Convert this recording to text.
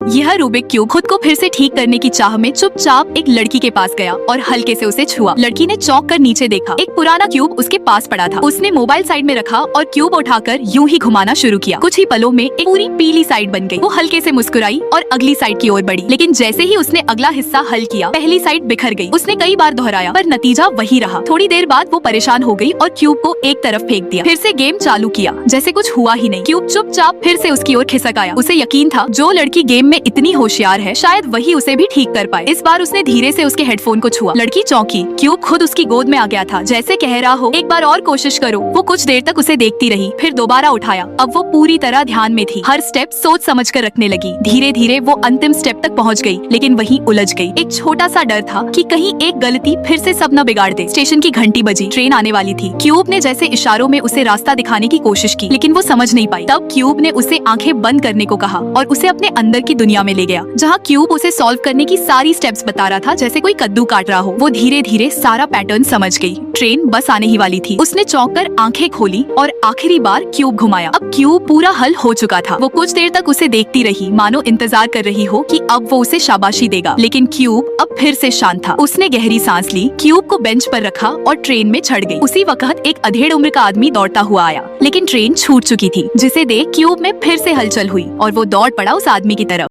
यह Rubik cube खुद को फिर से ठीक करने की चाह में चुपचाप एक लड़की के पास गया और हल्के से उसे छुआ। लड़की ने चौंक कर नीचे देखा, एक पुराना क्यूब उसके पास पड़ा था। उसने मोबाइल साइड में रखा और क्यूब उठाकर यूं ही घुमाना शुरू किया। कुछ ही पलों में एक पूरी पीली साइड बन गई। वो हल्के से मुस्कुराई और अगली साइड की ओर बढ़ी, लेकिन जैसे ही उसने अगला हिस्सा हल किया, पहली साइड बिखर गई। उसने कई बार दोहराया पर नतीजा वही रहा। थोड़ी देर बाद वो परेशान हो गई और क्यूब को एक तरफ फेंक दिया। फिर से गेम चालू किया जैसे कुछ हुआ ही नहीं। क्यूब चुपचाप फिर से उसकी ओर खिसक आया। उसे यकीन था जो लड़की गेम में इतनी होशियार है शायद वही उसे भी ठीक कर पाए। इस बार उसने धीरे से उसके हेडफोन को छुआ। लड़की चौंकी। क्यूब खुद उसकी गोद में आ गया था, जैसे कह रहा हो एक बार और कोशिश करो। वो कुछ देर तक उसे देखती रही, फिर दोबारा उठाया। अब वो पूरी तरह ध्यान में थी, हर स्टेप सोच समझ कर रखने लगी। धीरे धीरे वो अंतिम स्टेप तक पहुँच गई, लेकिन वहीं उलझ गई। एक छोटा सा डर था कि कहीं एक गलती फिर से सब न बिगाड़ दे। स्टेशन की घंटी बजी, ट्रेन आने वाली थी। क्यूब ने जैसे इशारों में उसे रास्ता दिखाने की कोशिश की, लेकिन वो समझ नहीं पाई। तब क्यूब ने उसे आंखें बंद करने को कहा और उसे अपने अंदर की दुनिया में ले गया, जहाँ क्यूब उसे सॉल्व करने की सारी स्टेप्स बता रहा था, जैसे कोई कद्दू काट रहा हो। वो धीरे धीरे सारा पैटर्न समझ गई। ट्रेन बस आने ही वाली थी। उसने चौंक कर आंखें खोली और आखिरी बार क्यूब घुमाया। अब क्यूब पूरा हल हो चुका था। वो कुछ देर तक उसे देखती रही, मानो इंतजार कर रही हो कि अब वो उसे शाबाशी देगा, लेकिन क्यूब अब फिर से शांत था। उसने गहरी सांस ली, क्यूब को बेंच पर रखा और ट्रेन में चढ़ गई। उसी वक्त एक अधेड़ उम्र का आदमी दौड़ता हुआ आया, लेकिन ट्रेन छूट चुकी थी, जिसे देख क्यूब में फिर से हलचल हुई और वो दौड़ पड़ा उस आदमी की तरफ।